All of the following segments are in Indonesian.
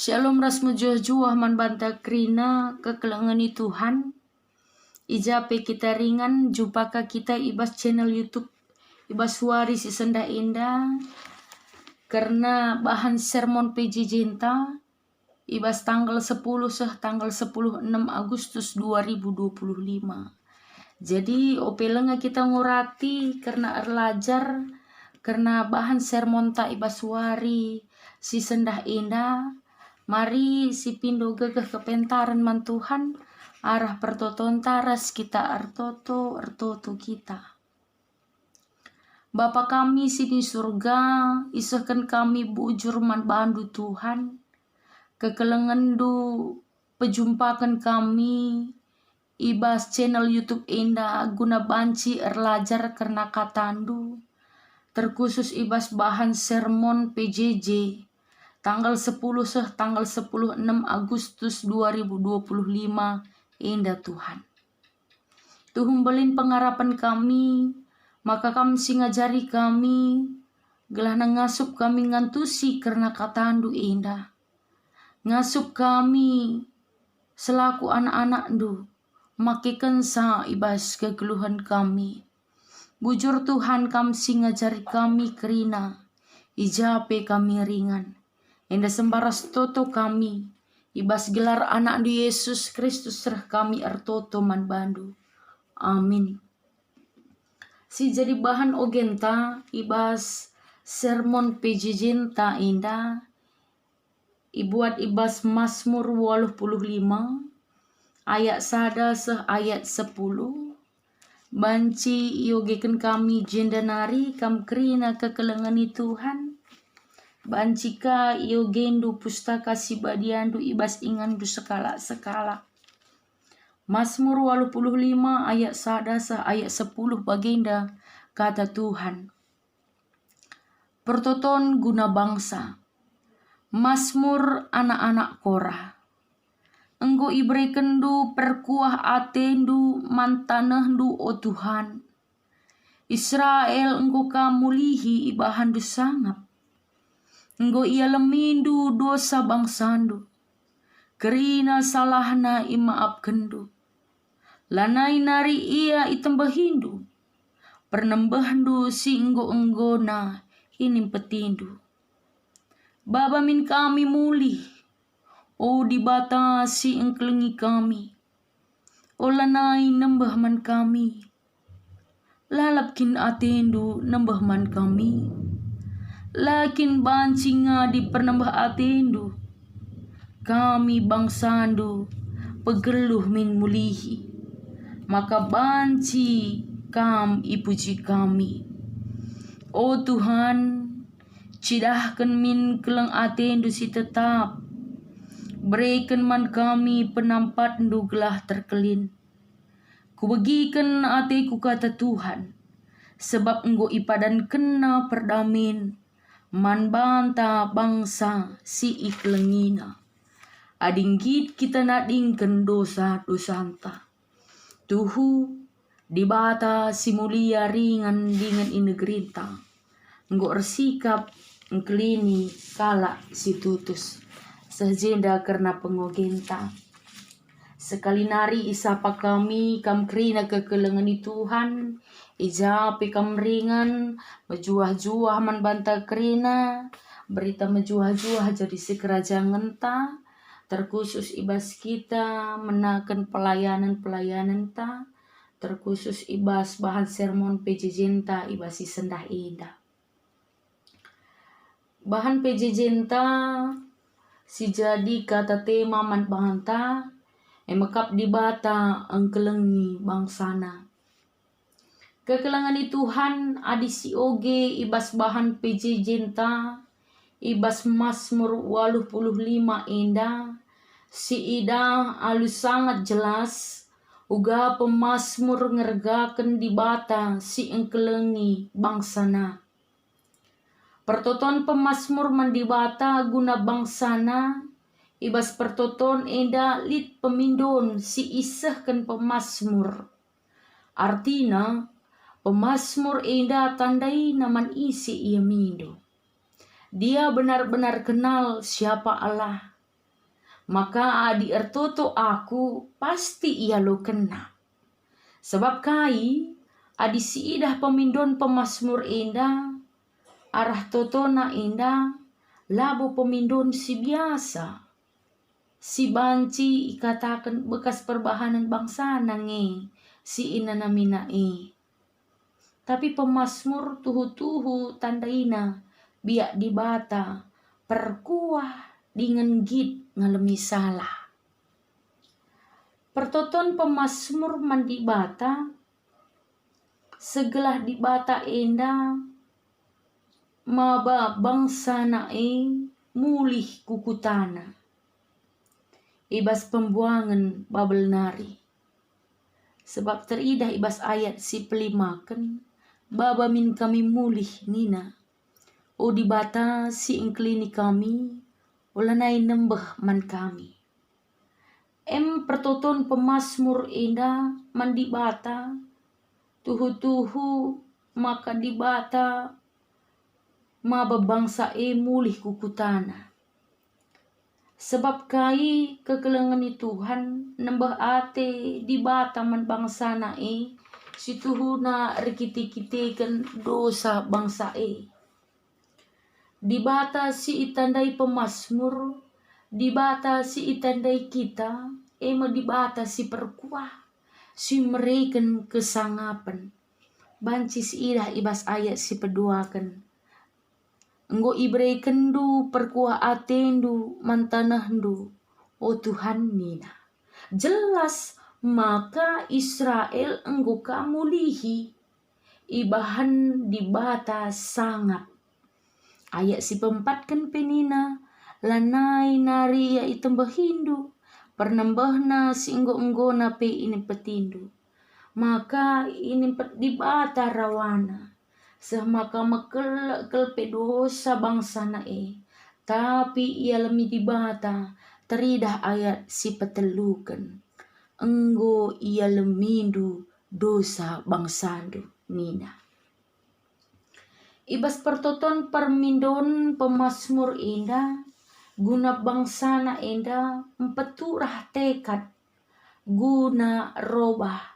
Shalom rasmu juah-juah man banta krina kekelangani Tuhan. Ijape kita ringan jumpaka kita ibas channel YouTube ibas suari si senda indah. Karena bahan sermon PJ Jinta ibas tanggal 10 tanggal 10 6 Agustus 2025. Jadi opelenga kita ngurati karena erlajar karena bahan sermon ta ibas suari si sendah indah. Mari si pindo gegah kepentaran man Tuhan arah pertoton taras kita artoto kita. Bapa kami sini surga, isahkan kami bujur man bandu Tuhan. Kekelengendu pejumpakan kami ibas channel YouTube indah guna banci erlajar karena katandu. Terkhusus ibas bahan sermon PJJ. Tanggal 10 tanggal 10 6 Agustus 2025 indah Tuhan. Tuhan belin pengharapan kami, maka kami singajari kami, gelah ngasup kami ngantusi karena katandu indah. Ngasup kami selaku anak-anak du, makikan sa ibas kegeluhan kami. Bujur Tuhan kami singajari kami kerina, ijape kami ringan. Enda sembaras toto kami, ibas gelar anak di Yesus Kristus serah kami artoto man bandu. Amin. Si jadi bahan ogenta, ibas sermon PJ Jinta indah, ibuat ibas Mazmur 85, ayat sada ayat 10. Banci iogeken kami jendanari kam krina kekelengani Tuhan. Bancika iogendu pustaka sibadiandu ibas ingandu sekala. Mazmur 85 ayat sada ayat 10 bagenda kata Tuhan. Pertoton guna bangsa. Mazmur anak-anak Korah. Enggo ibrekendu perkuah atendu mantanehdu o Tuhan. Israel enggo kamulihi ibahandu sangap. Enggo ia lemindu dosa bangsandu. Kerina salahna imaafkendu. Lanai nari ia itembahindu. Pernembahdu si enggo-enggona hinim petindu. Baba min kami mulih. O dibatasi engkelengi kami. O lanai nembah man kami. Lalapkin atendu nembah man kami. Lakin bancinga di pernambah atendu. Kami bangsandu pegeluh min mulihi. Maka banci kam ipuji kami. O Tuhan, cidahkan min keleng atendu si tetap. Berikan man kami penampat gelah terkelin. Kubagikan ateku kata Tuhan. Sebab enggo ipadan kena perdamin. Man banta bangsa si iklengina. Adinggit kita nadingken dosa-dosanta. Tuhu dibata si mulia ringan dengan inegrinta. Enggo ersikap engkelini kala si tutus. Sejenda karena pengogenta. Sekali nari isapa kami kam krina kekelengani Tuhan. Ijape kam ringan, mejuah-juah man banta krina, berita mejuah-juah jadi sekerajaan ta, terkhusus ibas kita menakan pelayanan ta, terkhusus ibas bahan sermon PJ Jinta ibas si sendah indah. Bahan PJ Jinta si jadi kata tema man banta, emakap dibata engkelengi bangsana. Kekelangani Tuhan adisi oge ibas bahan PJ Jinta ibas Mazmur 85 indah si ida alus sangat jelas uga pemazmur ngergaken dibata si engkelengi bangsana. Pertoton pemazmur mendibata guna bangsana ibas pertoton eda lit pemindon si isahkan pemazmur. Artina pemazmur eda tandai naman isi ia mindo. Dia benar-benar kenal siapa Allah. maka adi ertoto aku pasti ia lo kena. Sebab kai adi si idah pemindon pemasmur indah, arah totona indah, labo pemindon si biasa. Si banci ikatakan bekas perbahanan bangsa nange, si ina namina Tapi pemasmur tuhu-tuhu tandaina, biak dibata, perkuah dengan git ngalemi salah. Pertoton pemasmur mandi bata, segelah di bata enda, maba bangsa mulih kukutana. Ibas pembuangan babel nari. Sebab teridah ibas ayat si pelimaken, baba min kami mulih nina. O di bata si ingklini kami, ulanai nembeh man kami. Pertoton pemasmur indah mandi bata, tuhu-tuhu maka di bata, maba bangsa mulih kukutana. Sebab kai kekelengan Tuhan nembah ate di bata man bangsa si tuhuna rikiti-kitikan dosa bangsa Di bata si itandai pemasmur, di bata si itandai kita, di bata si perkuah, si mereken kesangapan. Banci si idah ibas ayat si peduakan. Enggo ibrei kendu perkuah atendu mantanahdu, o Tuhan nina. Jelas maka Israel enggo kamulihi, ibahan di bata sangat. Ayat si pempatkan penina, lanai nari ya itembah Hindu, pernembahna si enggo na pe ini petindu. Maka ini di bata rawana. Semaka mekel pedosa bangsa tapi ia lemi di bata teridah ayat si petelukan enggo ia lemindu dosa bangsandu nina. Ibas pertoton permindon pemasmur indah guna bangsana indah empeturah tekad guna robah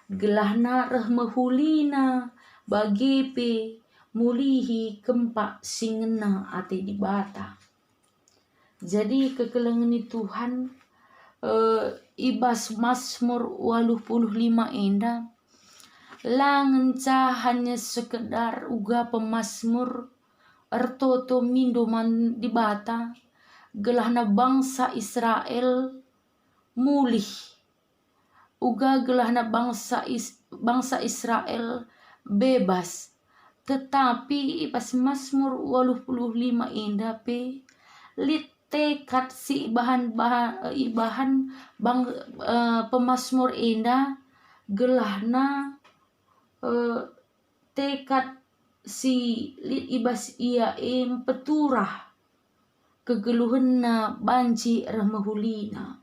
gelahna rahmahulina bagipe mulihi kempak singena ate di bata. Jadi kekelengan Tuhan ibas Mazmur 85 enda langen hanya sekedar uga pemasmur ertoto mindoman di bata gelahna bangsa Israel mulih uga gelahna bangsa Israel bebas. Tetapi pas Mazmur 85 indah pe lit tekad si pemasmur indah gelahna tekad si lit ibas ia peturah kegeluhenna banci rahmahulina.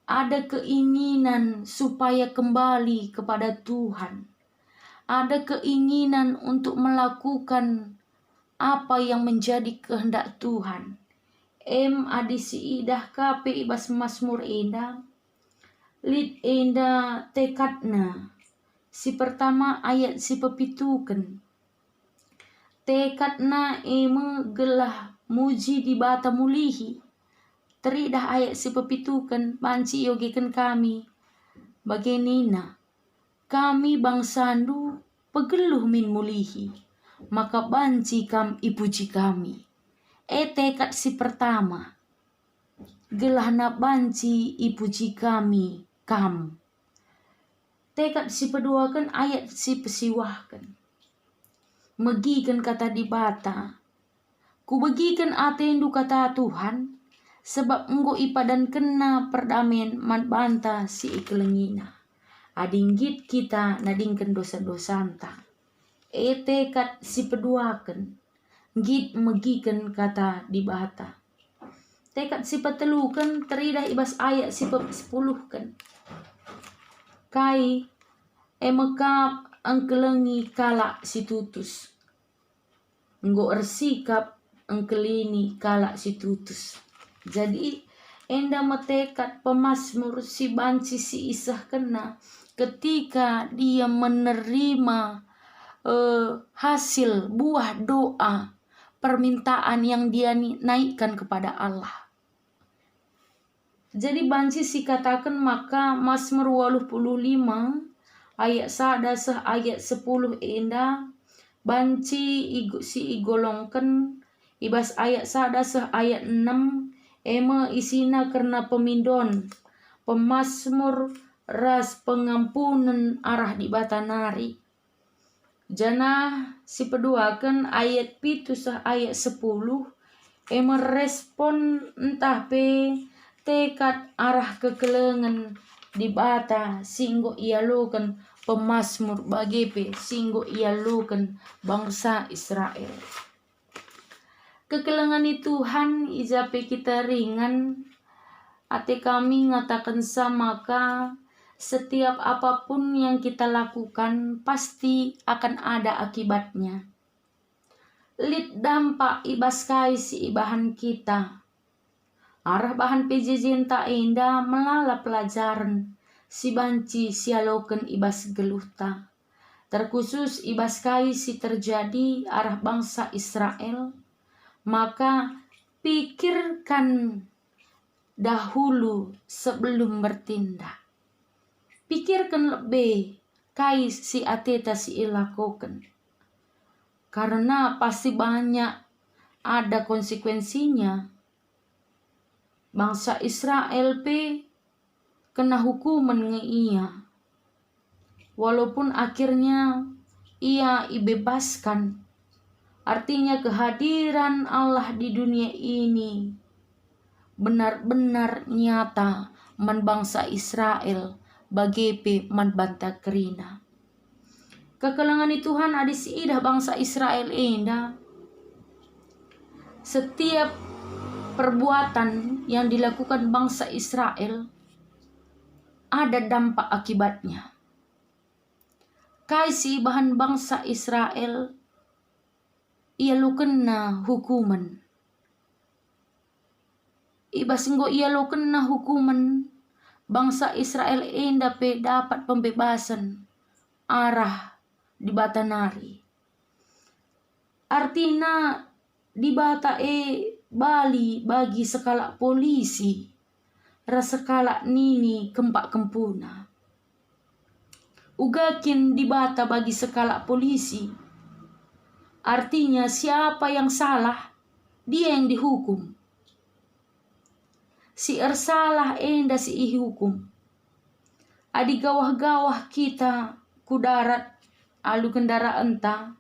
Ada keinginan supaya kembali kepada Tuhan. Ada keinginan untuk melakukan apa yang menjadi kehendak Tuhan. Adisi idah kape ibas Mazmur indah. Lid indah tekadna. Si pertama ayat si pepitukan. Tekadna gelah muji di bata mulihi. Teridah ayat si pepitukan banci yogikan kami. Bagenina, kami bangsandu pegeluh min mulihi. Maka banci kam ipuji kami. Tekad si pertama. Gelahna banci ipuji kami kam. Tekad si kedua kan ayat si pesiwahkan. Megikan kata di bata. Ku begikan atendu kata Tuhan. Sebab enggo ipadan kena perdamaian man banta si ikelengina. Adinggit kita nadingken dosa-dosanta. Tekad si peduakan. Git megikan kata di bata. Tekad si petelukan teridah ibas ayat si sepuluhkan. Kai mekap angkelengi kalak si tutus. Enggo ersikap angkelini kalak si tutus. Jadi enda metekat pemazmur si banci si Isah kena ketika dia menerima hasil buah doa permintaan yang dia naikkan kepada Allah. Jadi banci si katakan maka Mazmur 85 ayat 1 sah ayat 10 enda banci si igolongkan ibas ayat 1 sah ayat 6 ema isina karena pemindon pemazmur ras pengampunan arah di batanari. Jana si peduakan ayat 7 sah ayat 10 ema respon entah pe tekad arah kekelengan di bata singgo ialukan pemazmur bagepe singgo ialukan bangsa Israel. Kekelengan Tuhan ijape kita ringan ate kami ngatakan maka setiap apapun yang kita lakukan pasti akan ada akibatnya. Lid dampak ibas kai si ibahan kita. Arah bahan PJJ tak indah melala pelajaran si banci sialoken ibas geluhta. Terkhusus ibas kai si terjadi arah bangsa Israel. Maka pikirkan dahulu sebelum bertindak. Pikirkan lebih kai si ateta si ilakoken. Karena pasti banyak ada konsekuensinya. Bangsa Israel kena hukuman ia. Walaupun akhirnya ia dibebaskan. Artinya kehadiran Allah di dunia ini benar-benar nyata man bangsa Israel bagepe man banta kerina. Kekelengan Tuhan adis idah bangsa Israel indah. Setiap perbuatan yang dilakukan bangsa Israel ada dampak akibatnya. Kaisi bahan bangsa Israel ia lu kena hukuman. Iba singgo ia lu kena hukuman bangsa Israel dapat pembebasan arah di batanari. Artinya di bata Bali bagi sekala polisi rasekala nini kempak kempuna. Ugakin di bata bagi sekala polisi. Artinya siapa yang salah dia yang dihukum. Si ersalah enda si ihukum. Adi gawah-gawah kita ku darat alu kendaraan ta.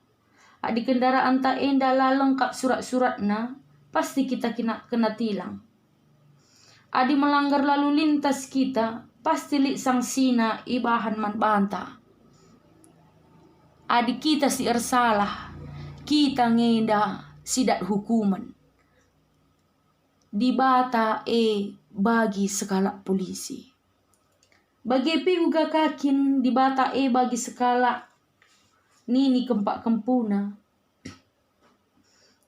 Adi kendaraan ta enda la lengkap surat-suratna. Pasti kita kena tilang. Adi melanggar lalu lintas kita, pasti li sangsina ibahan man banta. Adi kita si ersalah, kita ngenda sidat hukuman. Di bata bagi sekala polisi. Bagi uga kakin di bata bagi sekala nini kempak kempuna.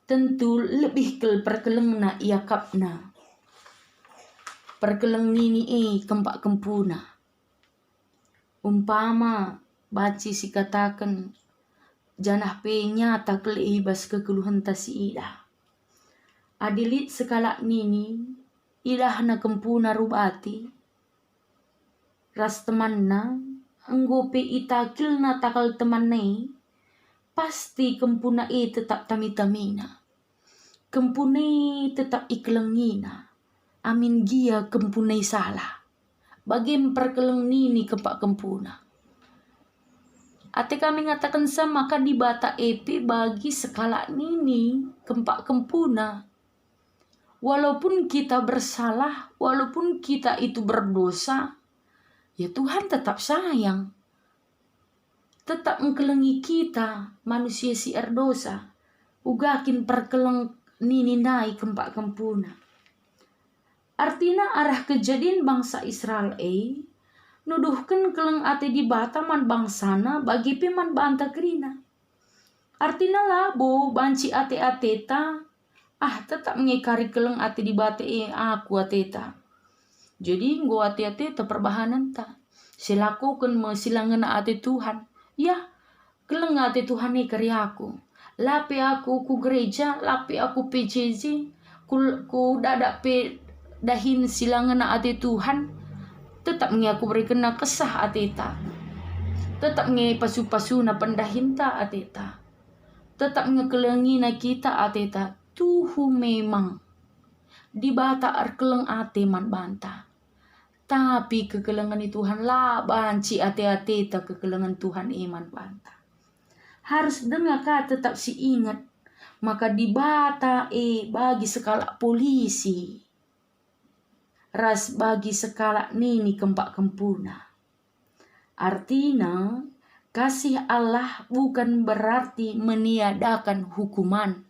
Tentu lebih perkelengna ia kapna. Perkeleng nini kempak kempuna. Umpama baci si katakan janah nyata keleibas kekeluhan tasi ida. Adilit sekala nini idah na kempuna rubati. Ras temanna anggope itakil na takal temanai. Pasti kempuna tetap tami-tamina. Kempuna tetap ikelengina. Amin gia kempuna salah. Bagim perkeleng nini kepak kempuna. Ate kami ngatakan sama maka di bata bagi sekala nini kempak kempuna. Walaupun kita bersalah, walaupun kita itu berdosa, ya Tuhan tetap sayang. Tetap mengkelengi kita manusia si erdosa. Ugakin perkeleng nini nai kempak kempuna. Artinya arah kejadian bangsa Israel nuduhkan keleng ate di bata man bangsana bagi piman banta kerina. Artinya labo banci ate-ateta tetap ngekari keleng ati di bate aku ateta. Jadi nggo ati-ati perbahanan ta. Silakukan mesilangan ati Tuhan. Ya, keleng ati Tuhan kari aku. Lape aku ku gereja, lape aku PJJ, ku dadak pe dahin silangan ati Tuhan. Tetap nge aku berikan kesah ateta. Tetap nge pasu-pasu na pendahinta ateta. Tetap nge kelengi na kita ateta. Tuhu memang di bata arkeleng ate man banta. Tapi kekelengan Tuhan lah banci ate-ate ta kekelengan Tuhan iman banta. Harus dengar kata tetap si ingat. Maka di bata bagi skala polisi. Ras bagi skala nini kempak kempuna. Artinya kasih Allah bukan berarti meniadakan hukuman.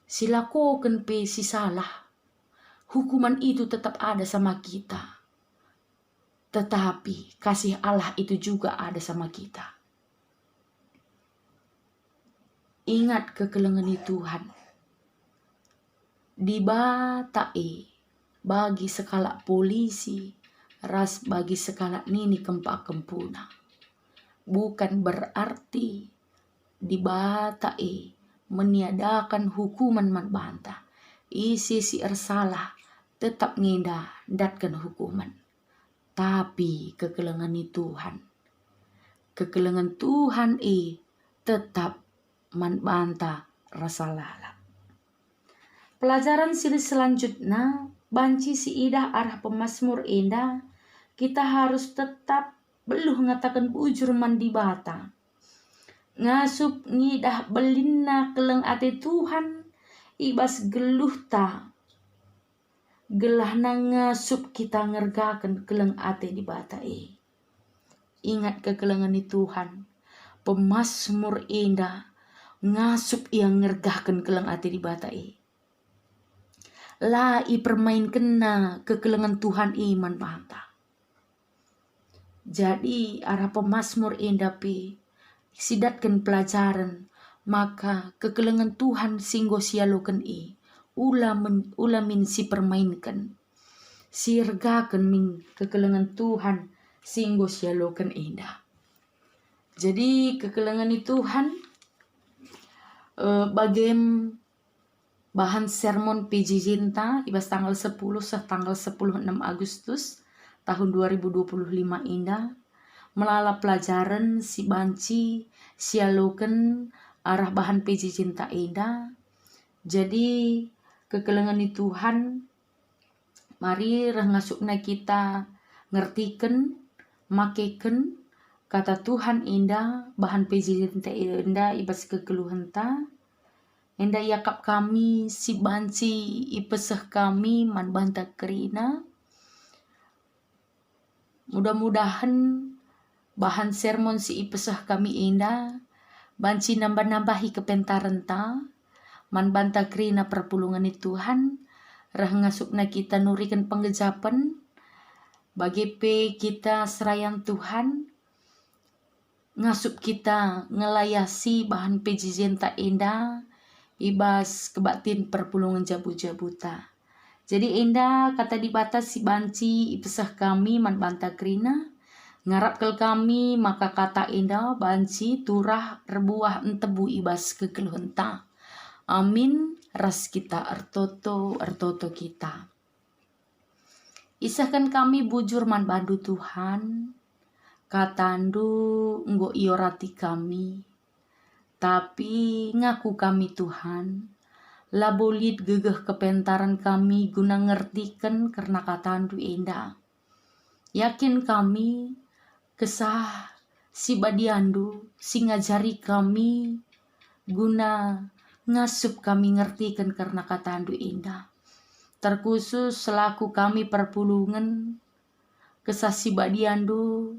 Silakukan pe si salah. Hukuman itu tetap ada sama kita. Tetapi kasih Allah itu juga ada sama kita. Ingat kekelengan Tuhan. Di bata bagi skala polisi, ras bagi skala nini kempak kempuna. Bukan berarti di bata meniadakan hukuman man banta. Isi si ersalah tetap ngenda datkan hukuman. Tapi kekelengan Tuhan. Kekelengan Tuhan tetap man banta rasa lala. Pelajaran sili selanjutnya, banci si idah arah pemazmur indah, kita harus tetap beluh ngatakan bujur man di bata. Ngasup ngidah belinna keleng ate Tuhan, ibas geluh ta. Gelah na ngasup kita ngergakan keleng ate di bata Ingat kekelengan Tuhan, pemazmur indah, ngasup yang ngergakan keleng ate di bata La permain kena kekelengan Tuhan iman banta. Jadi arah pemazmur indah sidatkan pelajaran, maka kekelengan Tuhan singgo sialukan ulamin si permainkan. Sirgakan min kekelengan Tuhan singgo sialukan indah. Jadi kekelengan Tuhan bagem bahan sermon PJ Cinta ibas tanggal 10 tanggal 16 Agustus tahun 2025 indah. Melala pelajaran si banci sialukan arah bahan PJ Cinta indah. Jadi kekelengan Tuhan, mari ngasupna kita ngertikan, makeken kata Tuhan indah, bahan PJ Cinta indah ibas kekeluhan ta. Indah yakap kami si banci ipesah kami man banta kerina. Mudah-mudahan bahan sermon si ipesah kami indah, banci nambah-nambahi kepentaran ta, man banta kerina perpulungan Tuhan, rah ngasupna kita nurikan penggejapan, bagi kita serayan Tuhan, ngasup kita ngelayasi bahan pejijen tak indah, ibas kebatin perpulungan jabu-jabuta. Jadi indah kata di batas si banci ipesah kami man banta kerina, ngarap kel kami maka kata indah banci turah rebuah entebu ibas kekeluhenta. Amin. Ras kita ertoto kita. Isahkan kami bujur man bandu Tuhan, katandu nggo iorati kami, tapi ngaku kami Tuhan, labolit gegeh kepentaran kami guna ngertikan karena katandu indah. Yakin kami kesah si badiandu si ngajari kami guna ngasup kami ngertikan karena katandu indah. Terkhusus selaku kami perpulungan kesah si badiandu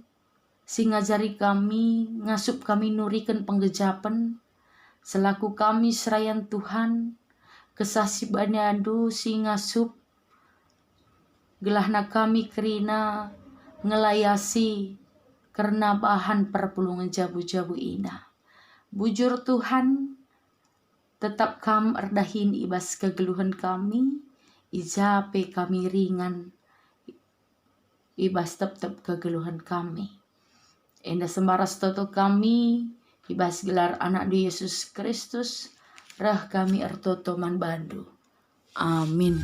si ngajari kami ngasup kami nurikan penggejapan. Selaku kami serayan Tuhan kesah si badiandu si ngasup gelahna kami kerina ngelayasi karena bahan perpulungan jabu-jabu indah. Bujur Tuhan, tetap kam erdahin ibas kegeluhan kami, ijape kami ringan ibas tetap kegeluhan kami. Enda sembaras toto kami, ibas gelar anak di Yesus Kristus, rah kami ertoto man bandu. Amin.